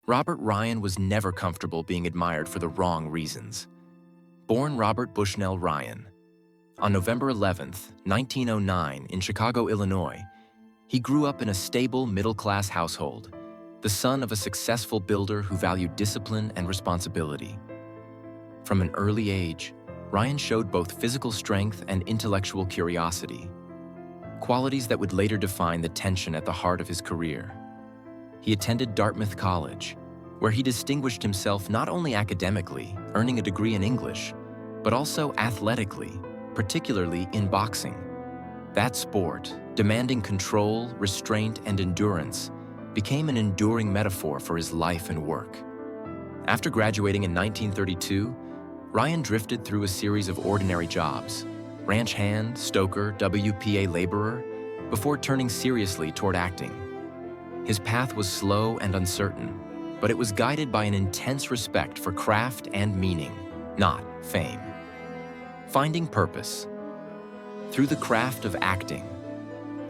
Robert Ryan was never comfortable being admired for the wrong reasons. Born Robert Bushnell Ryan, on November 11, 1909, in Chicago, Illinois, he grew up in a stable, middle-class household, the son of a successful builder who valued discipline and responsibility. From an early age, Ryan showed both physical strength and intellectual curiosity, qualities that would later define the tension at the heart of his career. He attended Dartmouth College, where he distinguished himself not only academically, earning a degree in English, but also athletically, particularly in boxing. That sport, demanding control, restraint, and endurance, became an enduring metaphor for his life and work. After graduating in 1932, Ryan drifted through a series of ordinary jobs: ranch hand, stoker, WPA laborer, before turning seriously toward acting. His path was slow and uncertain, but it was guided by an intense respect for craft and meaning, not fame. Finding purpose. Through the craft of acting,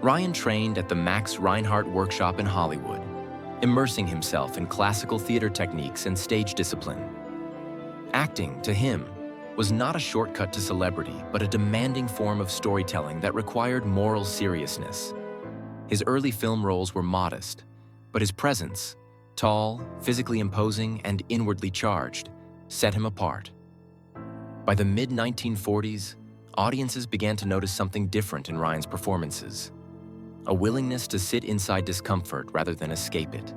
Ryan trained at the Max Reinhardt Workshop in Hollywood, immersing himself in classical theater techniques and stage discipline. Acting, to him, was not a shortcut to celebrity, but a demanding form of storytelling that required moral seriousness. His early film roles were modest, but his presence, tall, physically imposing, and inwardly charged, set him apart. By the mid-1940s, audiences began to notice something different in Ryan's performances: a willingness to sit inside discomfort rather than escape it.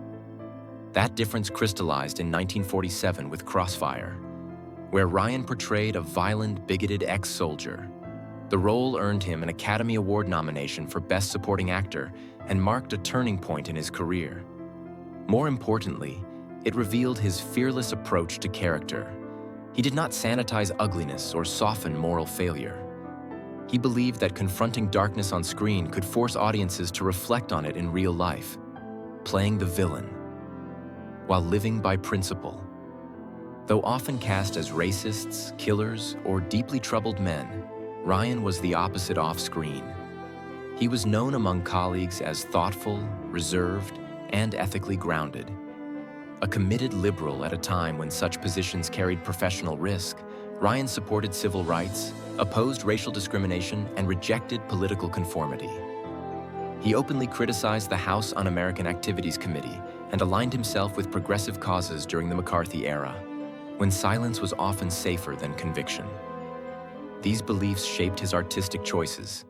That difference crystallized in 1947 with Crossfire, where Ryan portrayed a violent, bigoted ex-soldier. The role earned him an Academy Award nomination for Best Supporting Actor and marked a turning point in his career. More importantly, it revealed his fearless approach to character. He did not sanitize ugliness or soften moral failure. He believed that confronting darkness on screen could force audiences to reflect on it in real life, playing the villain, while living by principle. Though often cast as racists, killers, or deeply troubled men, Ryan was the opposite off-screen. He was known among colleagues as thoughtful, reserved, and ethically grounded. A committed liberal at a time when such positions carried professional risk, Ryan supported civil rights, opposed racial discrimination, and rejected political conformity. He openly criticized the House Un-American Activities Committee and aligned himself with progressive causes during the McCarthy era, when silence was often safer than conviction. These beliefs shaped his artistic choices.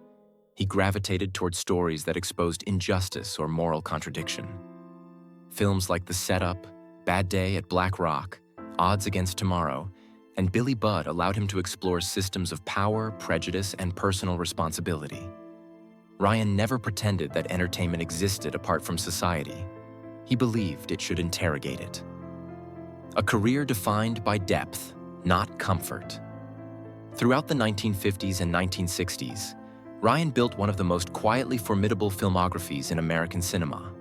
He gravitated toward stories that exposed injustice or moral contradiction. Films like The Setup, Bad Day at Black Rock, Odds Against Tomorrow, and Billy Budd allowed him to explore systems of power, prejudice, and personal responsibility. Ryan never pretended that entertainment existed apart from society. He believed it should interrogate it. A career defined by depth, not comfort. Throughout the 1950s and 1960s, Ryan built one of the most quietly formidable filmographies in American cinema.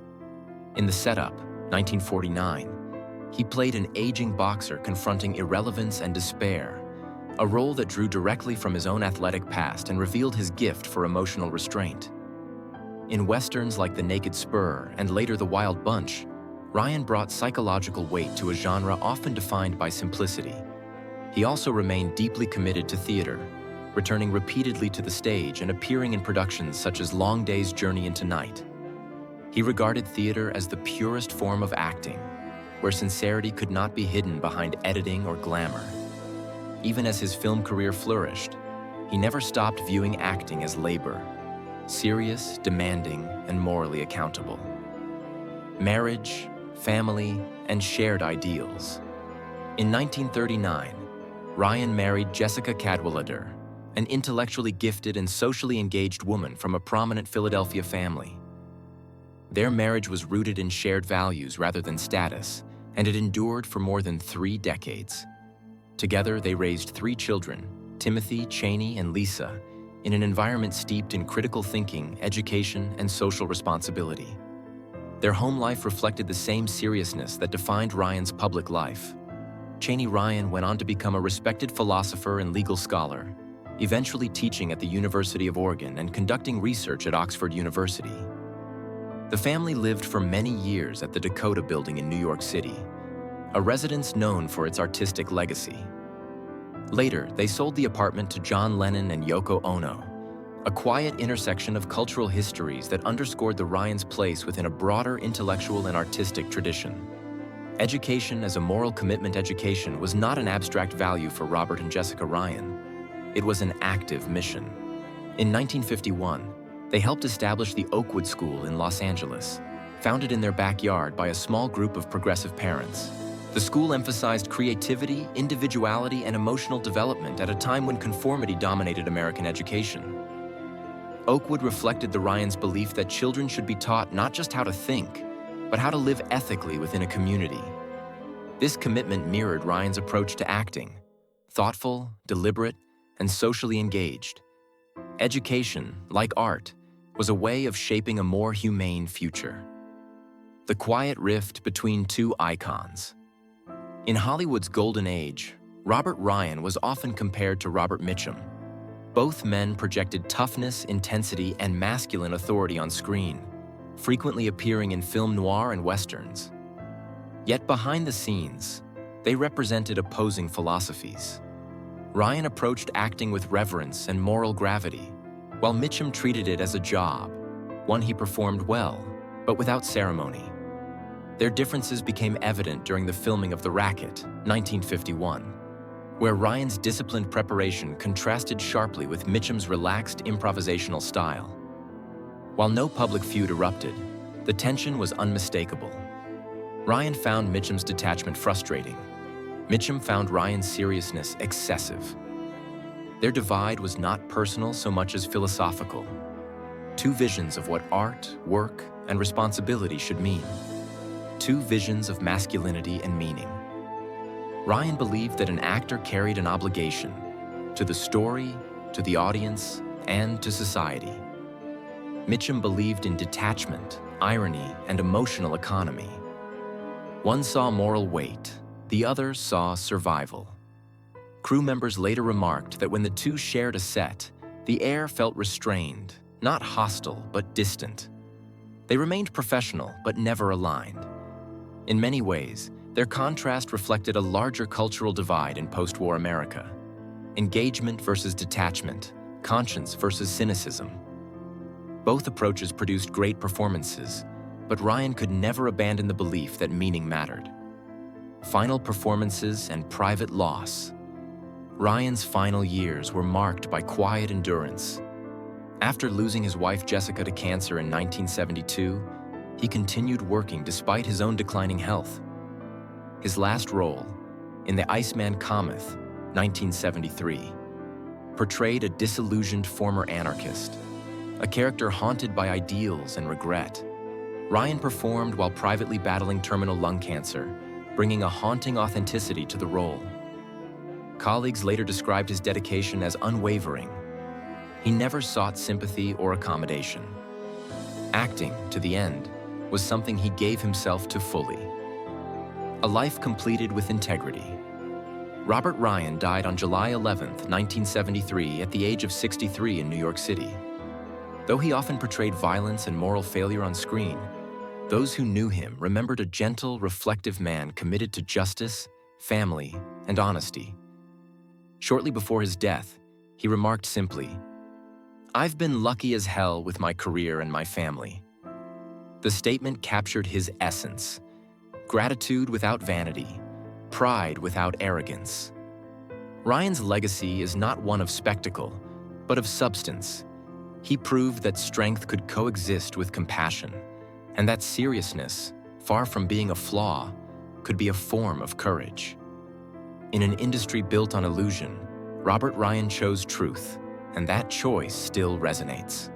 In The Setup, 1949, he played an aging boxer confronting irrelevance and despair, a role that drew directly from his own athletic past and revealed his gift for emotional restraint. In westerns like The Naked Spur and later The Wild Bunch, Ryan brought psychological weight to a genre often defined by simplicity. He also remained deeply committed to theater, returning repeatedly to the stage and appearing in productions such as Long Day's Journey into Night. He regarded theater as the purest form of acting, where sincerity could not be hidden behind editing or glamour. Even as his film career flourished, he never stopped viewing acting as labor, serious, demanding, and morally accountable. Marriage, family, and shared ideals. In 1939, Ryan married Jessica Cadwallader, an intellectually gifted and socially engaged woman from a prominent Philadelphia family. Their marriage was rooted in shared values rather than status, and it endured for more than 3 decades. Together, they raised 3 children, Timothy, Cheney, and Lisa, in an environment steeped in critical thinking, education, and social responsibility. Their home life reflected the same seriousness that defined Ryan's public life. Cheney Ryan went on to become a respected philosopher and legal scholar, eventually teaching at the University of Oregon and conducting research at Oxford University. The family lived for many years at the Dakota Building in New York City, a residence known for its artistic legacy. Later, they sold the apartment to John Lennon and Yoko Ono, a quiet intersection of cultural histories that underscored the Ryans' place within a broader intellectual and artistic tradition. Education as a moral commitment education was not an abstract value for Robert and Jessica Ryan. It was an active mission. In 1951, they helped establish the Oakwood School in Los Angeles, founded in their backyard by a small group of progressive parents. The school emphasized creativity, individuality, and emotional development at a time when conformity dominated American education. Oakwood reflected the Ryans' belief that children should be taught not just how to think, but how to live ethically within a community. This commitment mirrored Ryan's approach to acting: thoughtful, deliberate, and socially engaged. Education, like art, was a way of shaping a more humane future. The quiet rift between two icons. In Hollywood's golden age, Robert Ryan was often compared to Robert Mitchum. Both men projected toughness, intensity, and masculine authority on screen, frequently appearing in film noir and westerns. Yet behind the scenes, they represented opposing philosophies. Ryan approached acting with reverence and moral gravity, while Mitchum treated it as a job, one he performed well, but without ceremony. Their differences became evident during the filming of The Racket, 1951, where Ryan's disciplined preparation contrasted sharply with Mitchum's relaxed improvisational style. While no public feud erupted, the tension was unmistakable. Ryan found Mitchum's detachment frustrating. Mitchum found Ryan's seriousness excessive. Their divide was not personal so much as philosophical. Two visions of what art, work, and responsibility should mean. Two visions of masculinity and meaning. Ryan believed that an actor carried an obligation to the story, to the audience, and to society. Mitchum believed in detachment, irony, and emotional economy. One saw moral weight, the other saw survival. Crew members later remarked that when the two shared a set, the air felt restrained, not hostile, but distant. They remained professional, but never aligned. In many ways, their contrast reflected a larger cultural divide in post-war America. Engagement versus detachment, conscience versus cynicism. Both approaches produced great performances, but Ryan could never abandon the belief that meaning mattered. Final performances and private loss. Ryan's final years were marked by quiet endurance. After losing his wife Jessica to cancer in 1972, he continued working despite his own declining health. His last role, in The Iceman Cometh, 1973, portrayed a disillusioned former anarchist, a character haunted by ideals and regret. Ryan performed while privately battling terminal lung cancer, bringing a haunting authenticity to the role. Colleagues later described his dedication as unwavering. He never sought sympathy or accommodation. Acting, to the end, was something he gave himself to fully. A life completed with integrity. Robert Ryan died on July 11, 1973, at the age of 63 in New York City. Though he often portrayed violence and moral failure on screen, those who knew him remembered a gentle, reflective man committed to justice, family, and honesty. Shortly before his death, he remarked simply, "I've been lucky as hell with my career and my family." The statement captured his essence: gratitude without vanity, pride without arrogance. Ryan's legacy is not one of spectacle, but of substance. He proved that strength could coexist with compassion, and that seriousness, far from being a flaw, could be a form of courage. In an industry built on illusion, Robert Ryan chose truth, and that choice still resonates.